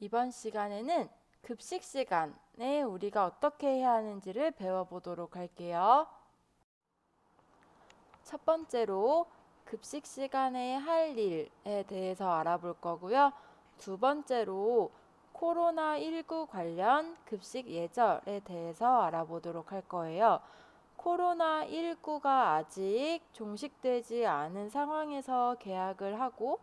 이번 시간에는 급식 시간에 우리가 어떻게 해야 하는지를 배워보도록 할게요. 첫 번째로 급식 시간에 할 일에 대해서 알아볼 거고요. 두 번째로 코로나19 관련 급식 예절에 대해서 알아보도록 할 거예요. 코로나19가 아직 종식되지 않은 상황에서 개학을 하고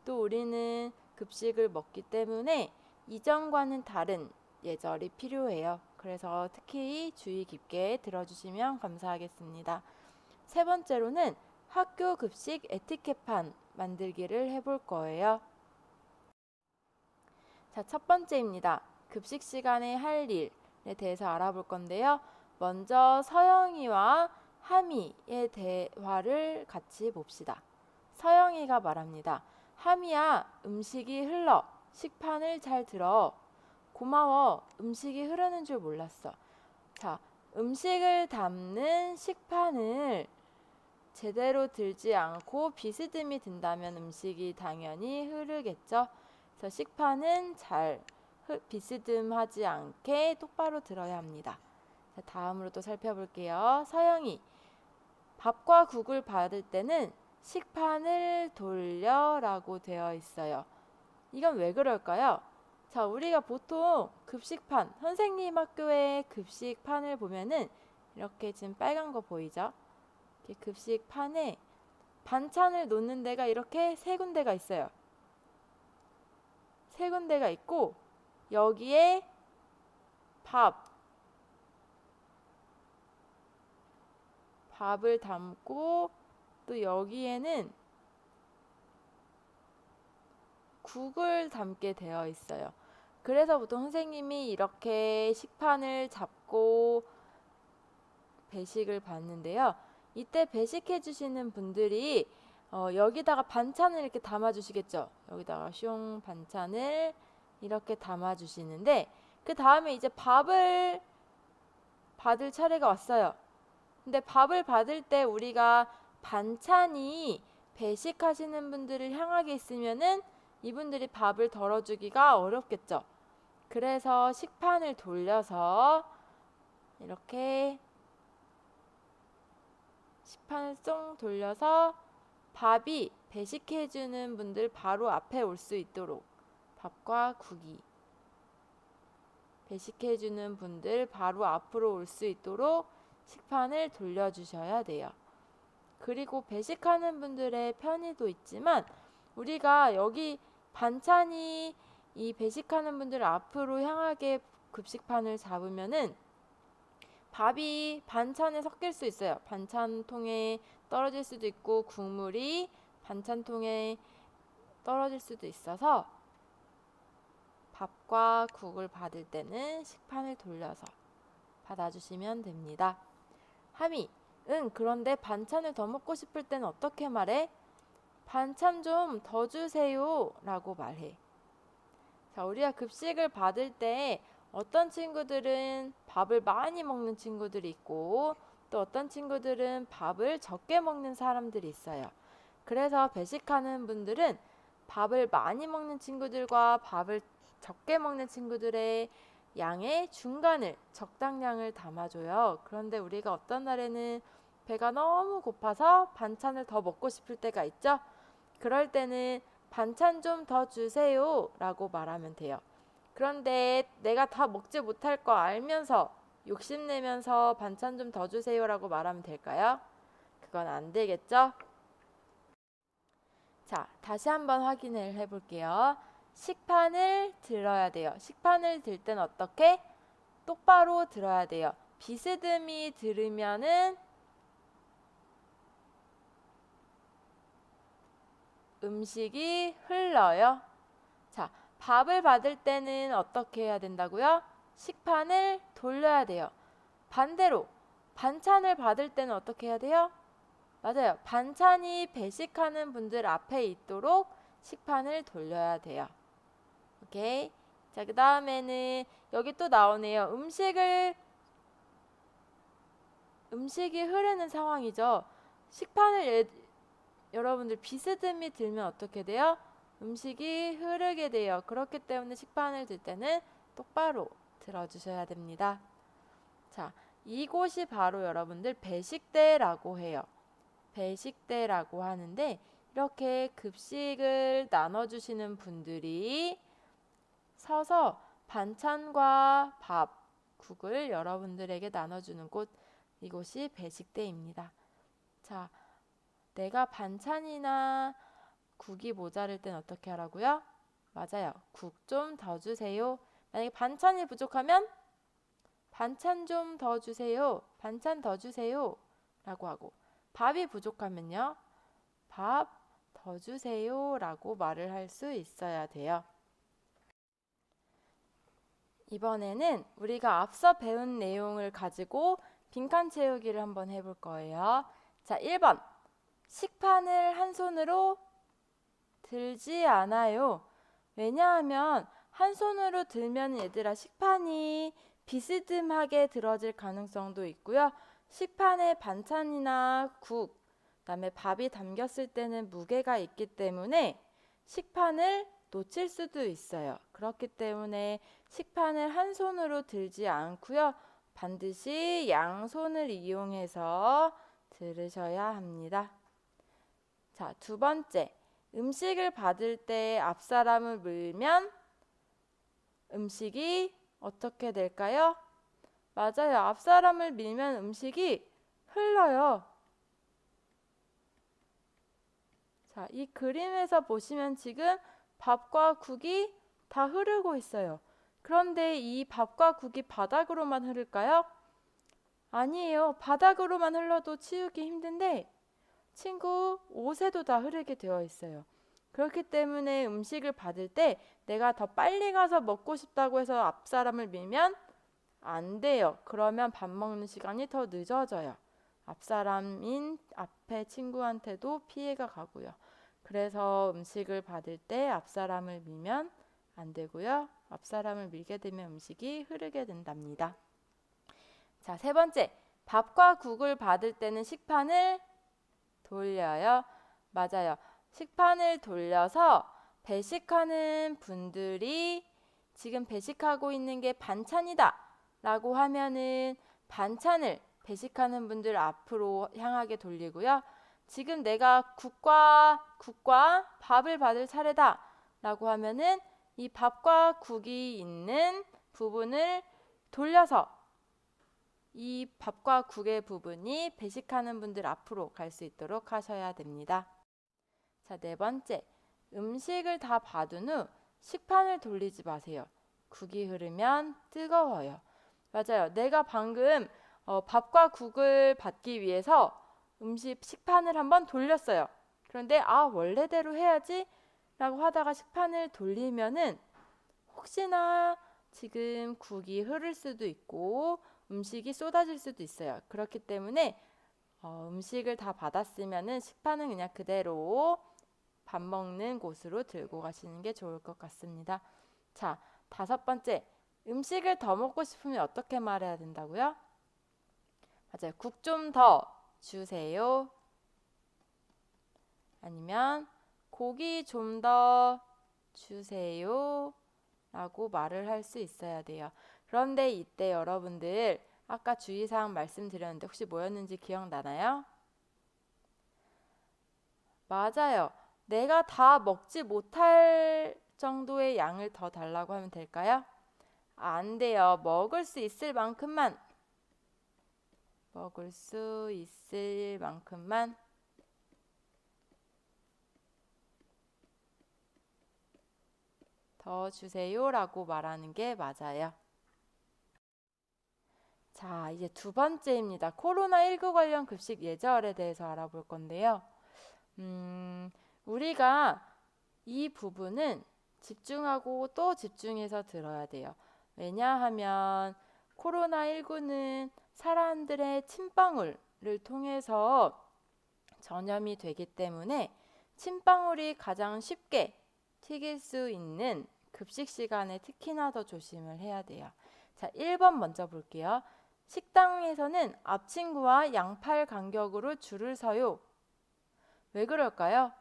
또 우리는 급식을 먹기 때문에 이전과는 다른 예절이 필요해요. 그래서 특히 주의 깊게 들어주시면 감사하겠습니다. 세 번째로는 학교 급식 에티켓판 만들기를 해볼 거예요. 자, 첫 번째입니다. 급식 시간에 할 일에 대해서 알아볼 건데요. 먼저 서영이와 하미의 대화를 같이 봅시다. 서영이가 말합니다. 하미야, 음식이 흘러. 식판을 잘 들어. 고마워. 음식이 흐르는 줄 몰랐어. 자, 음식을 담는 식판을 제대로 들지 않고 비스듬히 든다면 음식이 당연히 흐르겠죠. 그래서 식판은 잘 비스듬하지 않게 똑바로 들어야 합니다. 자, 다음으로 또 살펴볼게요. 서영이, 밥과 국을 받을 때는 식판을 돌려라고 되어 있어요. 이건 왜 그럴까요? 자, 우리가 보통 급식판, 선생님 학교의 급식판을 보면은 이렇게 지금 빨간 거 보이죠? 이렇게 급식판에 반찬을 놓는 데가 이렇게 세 군데가 있어요. 세 군데가 있고 여기에 밥을 담고 또 여기에는 국을 담게 되어 있어요. 그래서 보통 선생님이 이렇게 식판을 잡고 배식을 받는데요. 이때 배식해 주시는 분들이 여기다가 반찬을 이렇게 담아 주시겠죠. 여기다가 숑 반찬을 이렇게 담아 주시는데 그 다음에 이제 밥을 받을 차례가 왔어요. 근데 밥을 받을 때 우리가 반찬이 배식하시는 분들을 향하게 있으면은 이분들이 밥을 덜어주기가 어렵겠죠. 그래서 식판을 돌려서 이렇게 식판을 쫑 돌려서 밥이 배식해주는 분들 바로 앞에 올 수 있도록 밥과 국이 배식해주는 분들 바로 앞으로 올 수 있도록 식판을 돌려주셔야 돼요. 그리고 배식하는 분들의 편의도 있지만 우리가 여기 반찬이 이 배식하는 분들 앞으로 향하게 급식판을 잡으면은 밥이 반찬에 섞일 수 있어요. 반찬통에 떨어질 수도 있고 국물이 반찬통에 떨어질 수도 있어서 밥과 국을 받을 때는 식판을 돌려서 받아주시면 됩니다. 하미, 응, 그런데 반찬을 더 먹고 싶을 때는 어떻게 말해? 반찬 좀 더 주세요 라고 말해. 자, 우리가 급식을 받을 때 어떤 친구들은 밥을 많이 먹는 친구들이 있고 또 어떤 친구들은 밥을 적게 먹는 사람들이 있어요. 그래서 배식하는 분들은 밥을 많이 먹는 친구들과 밥을 적게 먹는 친구들의 양의 중간을 적당량을 담아줘요. 그런데 우리가 어떤 날에는 배가 너무 고파서 반찬을 더 먹고 싶을 때가 있죠. 그럴 때는 반찬 좀 더 주세요 라고 말하면 돼요. 그런데 내가 다 먹지 못할 거 알면서 욕심내면서 반찬 좀 더 주세요 라고 말하면 될까요? 그건 안 되겠죠? 자, 다시 한번 확인을 해볼게요. 식판을 들어야 돼요. 식판을 들 땐 어떻게? 똑바로 들어야 돼요. 비스듬히 들으면은 음식이 흘러요. 자, 밥을 받을 때는 어떻게 해야 된다고요? 식판을 돌려야 돼요. 반대로 반찬을 받을 때는 어떻게 해야 돼요? 맞아요. 반찬이 배식하는 분들 앞에 있도록 식판을 돌려야 돼요. 오케이. 자, 그 다음에는 여기 또 나오네요. 음식이 흐르는 상황이죠. 식판을 여러분들 비스듬히 들면 어떻게 돼요? 음식이 흐르게 돼요. 그렇기 때문에 식판을 들 때는 똑바로 들어주셔야 됩니다. 자, 이곳이 바로 여러분들 배식대라고 해요. 배식대라고 하는데 이렇게 급식을 나눠주시는 분들이 서서 반찬과 밥, 국을 여러분들에게 나눠주는 곳, 이곳이 배식대입니다. 자, 내가 반찬이나 국이 모자랄 땐 어떻게 하라고요? 맞아요. 국 좀 더 주세요. 만약에 반찬이 부족하면 반찬 좀 더 주세요. 반찬 더 주세요. 라고 하고, 밥이 부족하면요. 밥 더 주세요. 라고 말을 할 수 있어야 돼요. 이번에는 우리가 앞서 배운 내용을 가지고 빈칸 채우기를 한번 해볼 거예요. 자, 1번. 식판을 한 손으로 들지 않아요. 왜냐하면 한 손으로 들면 얘들아 식판이 비스듬하게 들어질 가능성도 있고요. 식판에 반찬이나 국, 그다음에 밥이 담겼을 때는 무게가 있기 때문에 식판을 놓칠 수도 있어요. 그렇기 때문에 식판을 한 손으로 들지 않고요. 반드시 양손을 이용해서 들으셔야 합니다. 자, 두 번째. 음식을 받을 때 앞사람을 물면 음식이 어떻게 될까요? 맞아요. 앞사람을 밀면 음식이 흘러요. 자, 이 그림에서 보시면 지금 밥과 국이 다 흐르고 있어요. 그런데 이 밥과 국이 바닥으로만 흐를까요? 아니에요. 바닥으로만 흘러도 치우기 힘든데 친구 옷에도 다 흐르게 되어 있어요. 그렇기 때문에 음식을 받을 때 내가 더 빨리 가서 먹고 싶다고 해서 앞사람을 밀면 안 돼요. 그러면 밥 먹는 시간이 더 늦어져요. 앞사람인 앞에 친구한테도 피해가 가고요. 그래서 음식을 받을 때 앞사람을 밀면 안 되고요. 앞사람을 밀게 되면 음식이 흐르게 된답니다. 자, 세 번째. 밥과 국을 받을 때는 식판을 돌려요. 맞아요. 식판을 돌려서 배식하는 분들이 지금 배식하고 있는 게 반찬이다 라고 하면은 반찬을 배식하는 분들 앞으로 향하게 돌리고요. 지금 내가 국과 밥을 받을 차례다 라고 하면은 이 밥과 국이 있는 부분을 돌려서 이 밥과 국의 부분이 배식하는 분들 앞으로 갈 수 있도록 하셔야 됩니다. 자, 네 번째. 음식을 다 받은 후 식판을 돌리지 마세요. 국이 흐르면 뜨거워요. 맞아요. 내가 방금 밥과 국을 받기 위해서 식판을 한번 돌렸어요. 그런데 원래대로 해야지 라고 하다가 식판을 돌리면은 혹시나 지금 국이 흐를 수도 있고 음식이 쏟아질 수도 있어요. 그렇기 때문에 음식을 다 받았으면은 식판은 그냥 그대로 밥 먹는 곳으로 들고 가시는 게 좋을 것 같습니다. 자, 다섯 번째. 음식을 더 먹고 싶으면 어떻게 말해야 된다고요? 맞아요. 국 좀 더 주세요. 아니면 고기 좀 더 주세요. 라고 말을 할 수 있어야 돼요. 그런데 이때 여러분들 아까 주의사항 말씀드렸는데 혹시 뭐였는지 기억나나요? 맞아요. 내가 다 먹지 못할 정도의 양을 더 달라고 하면 될까요? 안 돼요. 먹을 수 있을 만큼만 더 주세요 라고 말하는 게 맞아요. 자, 이제 두 번째입니다. 코로나19 관련 급식 예절에 대해서 알아볼 건데요. 우리가 이 부분은 집중하고 또 집중해서 들어야 돼요. 왜냐하면 코로나19는 사람들의 침방울을 통해서 전염이 되기 때문에 침방울이 가장 쉽게 튀길 수 있는 급식 시간에 특히나 더 조심을 해야 돼요. 자, 1번 먼저 볼게요. 식당에서는 앞친구와 양팔 간격으로 줄을 서요. 왜 그럴까요?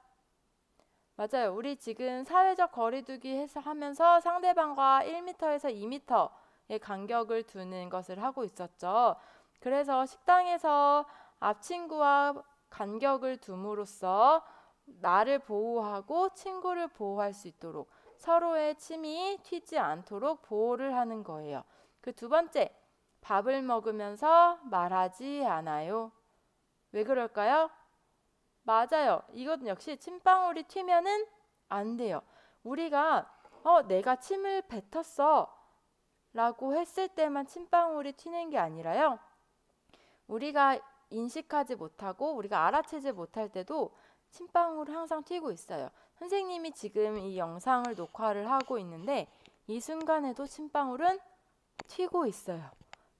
맞아요. 우리 지금 사회적 거리두기 해서 하면서 상대방과 1m에서 2m의 간격을 두는 것을 하고 있었죠. 그래서 식당에서 앞 친구와 간격을 둠으로써 나를 보호하고 친구를 보호할 수 있도록 서로의 침이 튀지 않도록 보호를 하는 거예요. 그 두 번째, 밥을 먹으면서 말하지 않아요. 왜 그럴까요? 맞아요. 이것 역시 침방울이 튀면은 안 돼요. 우리가 내가 침을 뱉었어 라고 했을 때만 침방울이 튀는 게 아니라요. 우리가 인식하지 못하고 우리가 알아채지 못할 때도 침방울이 항상 튀고 있어요. 선생님이 지금 이 영상을 녹화를 하고 있는데 이 순간에도 침방울은 튀고 있어요.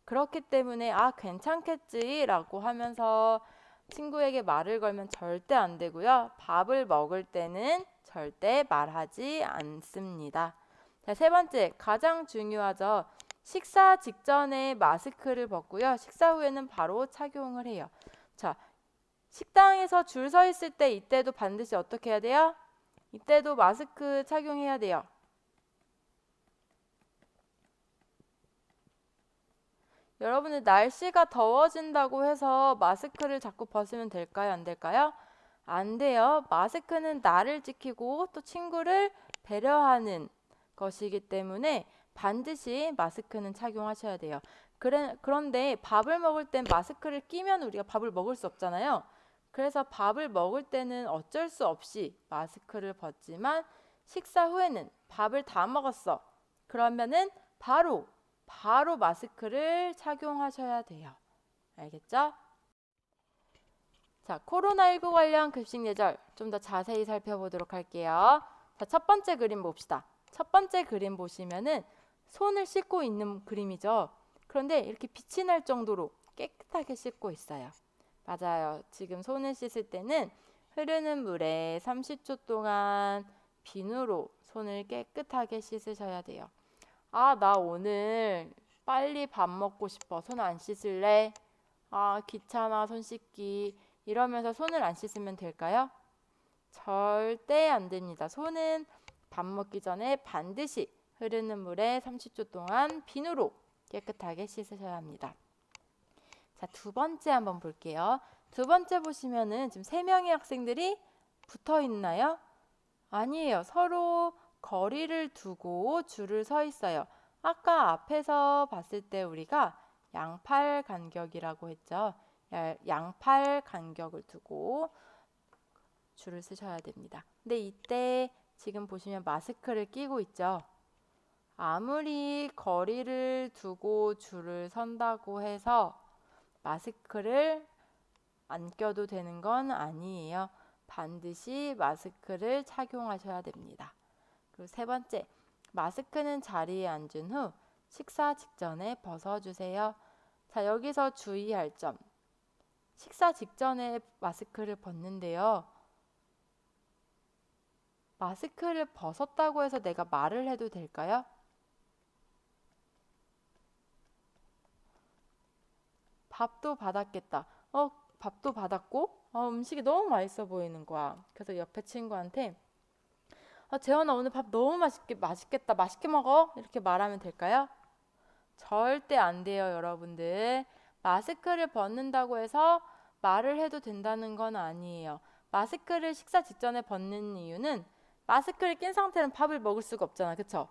그렇기 때문에 괜찮겠지라고 하면서 친구에게 말을 걸면 절대 안 되고요. 밥을 먹을 때는 절대 말하지 않습니다. 자, 세 번째, 가장 중요하죠. 식사 직전에 마스크를 벗고요. 식사 후에는 바로 착용을 해요. 자, 식당에서 줄 서 있을 때 이때도 반드시 어떻게 해야 돼요? 이때도 마스크 착용해야 돼요. 여러분들 날씨가 더워진다고 해서 마스크를 자꾸 벗으면 될까요? 안 될까요? 안 돼요. 마스크는 나를 지키고 또 친구를 배려하는 것이기 때문에 반드시 마스크는 착용하셔야 돼요. 그런데 밥을 먹을 땐 마스크를 끼면 우리가 밥을 먹을 수 없잖아요. 그래서 밥을 먹을 때는 어쩔 수 없이 마스크를 벗지만 식사 후에는 밥을 다 먹었어. 그러면은 바로 마스크를 착용하셔야 돼요. 알겠죠? 자, 코로나19 관련 급식 예절 좀 더 자세히 살펴보도록 할게요. 자, 첫 번째 그림 봅시다. 첫 번째 그림 보시면은 손을 씻고 있는 그림이죠. 그런데 이렇게 빛이 날 정도로 깨끗하게 씻고 있어요. 맞아요. 지금 손을 씻을 때는 흐르는 물에 30초 동안 비누로 손을 깨끗하게 씻으셔야 돼요. 나 오늘 빨리 밥 먹고 싶어. 손 안 씻을래? 귀찮아, 손 씻기. 이러면서 손을 안 씻으면 될까요? 절대 안 됩니다. 손은 밥 먹기 전에 반드시 흐르는 물에 30초 동안 비누로 깨끗하게 씻으셔야 합니다. 자, 두 번째 한번 볼게요. 두 번째 보시면은 지금 3명의 학생들이 붙어 있나요? 아니에요. 서로 거리를 두고 줄을 서 있어요. 아까 앞에서 봤을 때 우리가 양팔 간격이라고 했죠. 양팔 간격을 두고 줄을 쓰셔야 됩니다. 근데 이때 지금 보시면 마스크를 끼고 있죠. 아무리 거리를 두고 줄을 선다고 해서 마스크를 안 껴도 되는 건 아니에요. 반드시 마스크를 착용하셔야 됩니다. 그리고 세 번째, 마스크는 자리에 앉은 후 식사 직전에 벗어주세요. 자, 여기서 주의할 점. 식사 직전에 마스크를 벗는데요. 마스크를 벗었다고 해서 내가 말을 해도 될까요? 밥도 받았겠다. 밥도 받았고, 음식이 너무 맛있어 보이는 거야. 그래서 옆에 친구한테, 재현아, 오늘 밥 너무 맛있겠다. 맛있게 먹어. 이렇게 말하면 될까요? 절대 안 돼요, 여러분들. 마스크를 벗는다고 해서 말을 해도 된다는 건 아니에요. 마스크를 식사 직전에 벗는 이유는 마스크를 낀 상태는 밥을 먹을 수가 없잖아. 그쵸?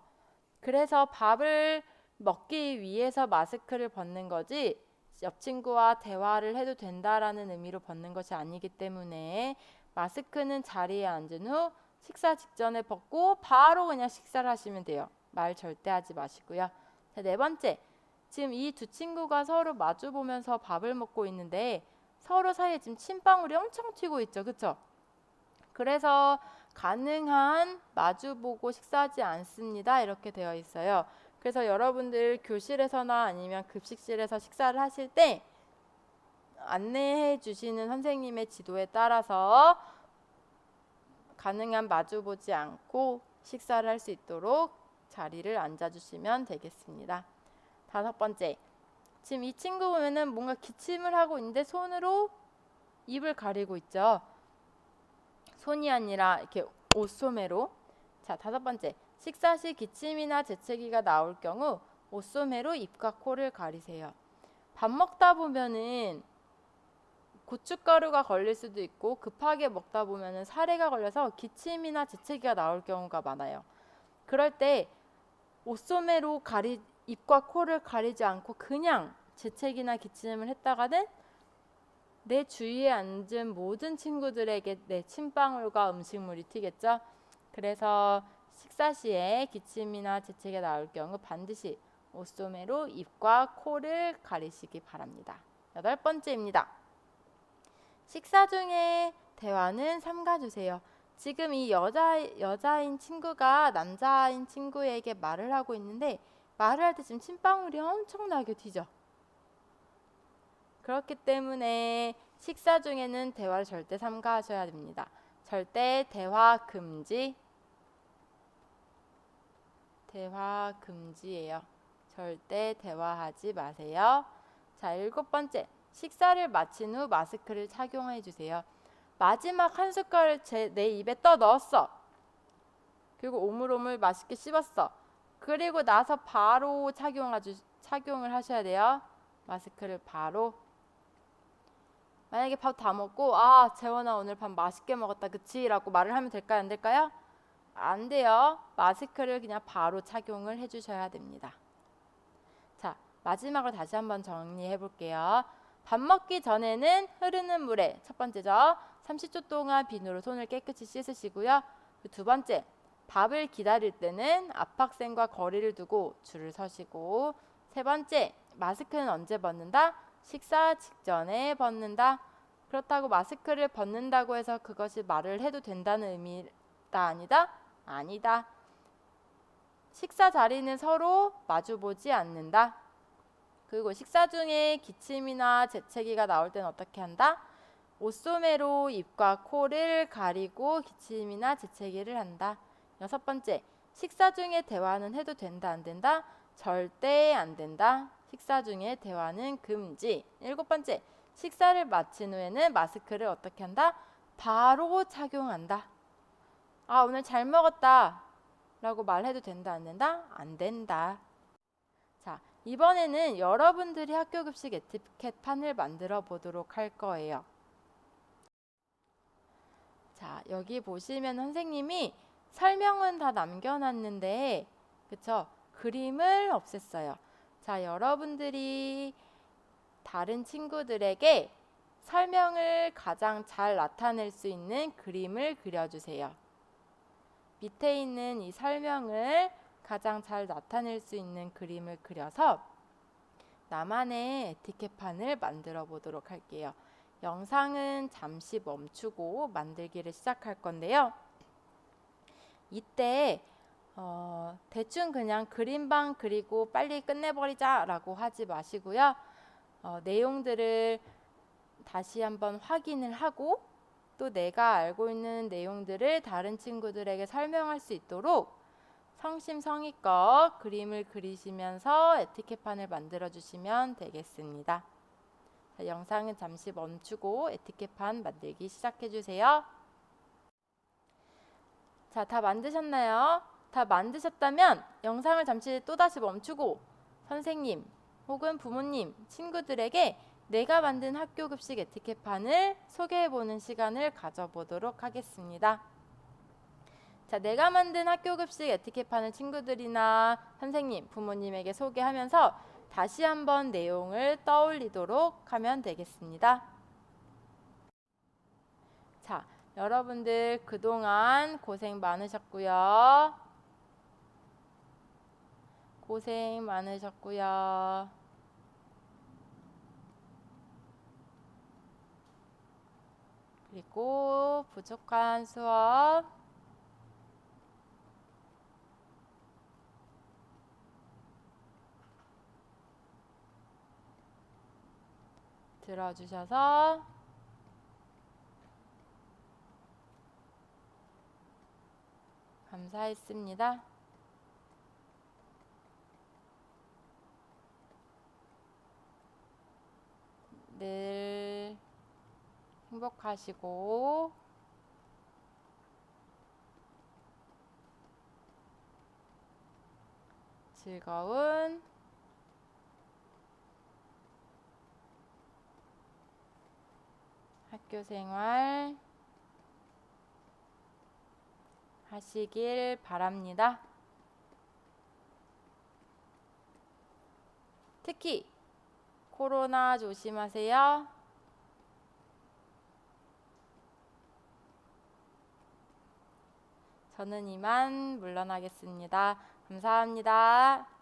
그래서 밥을 먹기 위해서 마스크를 벗는 거지 옆 친구와 대화를 해도 된다라는 의미로 벗는 것이 아니기 때문에 마스크는 자리에 앉은 후 식사 직전에 벗고 바로 그냥 식사를 하시면 돼요. 말 절대 하지 마시고요. 자, 네 번째. 지금 이 두 친구가 서로 마주 보면서 밥을 먹고 있는데 서로 사이에 지금 침방울이 엄청 튀고 있죠. 그쵸? 그래서 가능한 마주보고 식사하지 않습니다. 이렇게 되어 있어요. 그래서 여러분들 교실에서나 아니면 급식실에서 식사를 하실 때 안내해 주시는 선생님의 지도에 따라서 가능한 마주보지 않고 식사를 할 수 있도록 자리를 앉아주시면 되겠습니다. 다섯 번째, 지금 이 친구 보면은 뭔가 기침을 하고 있는데 손으로 입을 가리고 있죠. 손이 아니라 이렇게 옷소매로. 자, 5번째. 식사 시 기침이나 재채기가 나올 경우 옷소매로 입과 코를 가리세요. 밥 먹다 보면은 고춧가루가 걸릴 수도 있고 급하게 먹다 보면은 사레가 걸려서 기침이나 재채기가 나올 경우가 많아요. 그럴 때 옷소매로 입과 코를 가리지 않고 그냥 재채기나 기침을 했다가는 내 주위에 앉은 모든 친구들에게 내 침방울과 음식물이 튀겠죠. 그래서 식사 시에 기침이나 재채기가 나올 경우 반드시 옷소매로 입과 코를 가리시기 바랍니다. 8번째입니다. 식사 중에 대화는 삼가주세요. 지금 이 여자인 친구가 남자인 친구에게 말을 하고 있는데 말을 할 때 지금 침방울이 엄청나게 튀죠. 그렇기 때문에 식사 중에는 대화를 절대 삼가하셔야 됩니다. 절대 대화 금지. 대화 금지예요. 절대 대화하지 마세요. 자, 7번째. 식사를 마친 후 마스크를 착용해 주세요. 마지막 한 숟갈을 내 입에 떠 넣었어. 그리고 오물오물 맛있게 씹었어. 그리고 나서 바로 착용을 하셔야 돼요. 마스크를 바로. 만약에 밥 다 먹고 재원아 오늘 밥 맛있게 먹었다 그치? 라고 말을 하면 될까요? 안 될까요? 안 돼요. 마스크를 그냥 바로 착용을 해주셔야 됩니다. 자, 마지막으로 다시 한번 정리해 볼게요. 밥 먹기 전에는 흐르는 물에, 첫 번째죠. 30초 동안 비누로 손을 깨끗이 씻으시고요. 2번째, 밥을 기다릴 때는 앞학생과 거리를 두고 줄을 서시고. 3번째, 마스크는 언제 벗는다? 식사 직전에 벗는다. 그렇다고 마스크를 벗는다고 해서 그것이 말을 해도 된다는 의미다 아니다? 아니다. 식사 자리는 서로 마주보지 않는다. 그리고 식사 중에 기침이나 재채기가 나올 때는 어떻게 한다? 옷소매로 입과 코를 가리고 기침이나 재채기를 한다. 6번째, 식사 중에 대화는 해도 된다 안 된다? 절대 안 된다. 식사 중에 대화는 금지. 7번째, 식사를 마친 후에는 마스크를 어떻게 한다? 바로 착용한다. 오늘 잘 먹었다 라고 말해도 된다 안 된다? 안 된다. 자, 이번에는 여러분들이 학교급식 에티켓판을 만들어 보도록 할 거예요. 자, 여기 보시면 선생님이 설명은 다 남겨놨는데 그쵸? 그림을 없앴어요. 자, 여러분들이 다른 친구들에게 설명을 가장 잘 나타낼 수 있는 그림을 그려주세요. 밑에 있는 이 설명을 가장 잘 나타낼 수 있는 그림을 그려서 나만의 에티켓판을 만들어 보도록 할게요. 영상은 잠시 멈추고 만들기를 시작할 건데요. 이때 대충 그냥 그림방 그리고 빨리 끝내버리자 라고 하지 마시고요. 내용들을 다시 한번 확인을 하고 또 내가 알고 있는 내용들을 다른 친구들에게 설명할 수 있도록 성심성의껏 그림을 그리시면서 에티켓판을 만들어 주시면 되겠습니다. 자, 영상은 잠시 멈추고 에티켓판 만들기 시작해 주세요. 자, 다 만드셨나요? 다 만드셨다면 영상을 잠시 또다시 멈추고 선생님 혹은 부모님, 친구들에게 내가 만든 학교급식 에티켓판을 소개해보는 시간을 가져보도록 하겠습니다. 자, 내가 만든 학교급식 에티켓판을 친구들이나 선생님, 부모님에게 소개하면서 다시 한번 내용을 떠올리도록 하면 되겠습니다. 자, 여러분들 그동안 고생 많으셨고요. 고생 많으셨고요. 그리고 부족한 수업 들어주셔서 감사했습니다. 늘 행복하시고 즐거운 학교 생활 하시길 바랍니다. 특히 코로나 조심하세요. 저는 이만 물러나겠습니다. 감사합니다.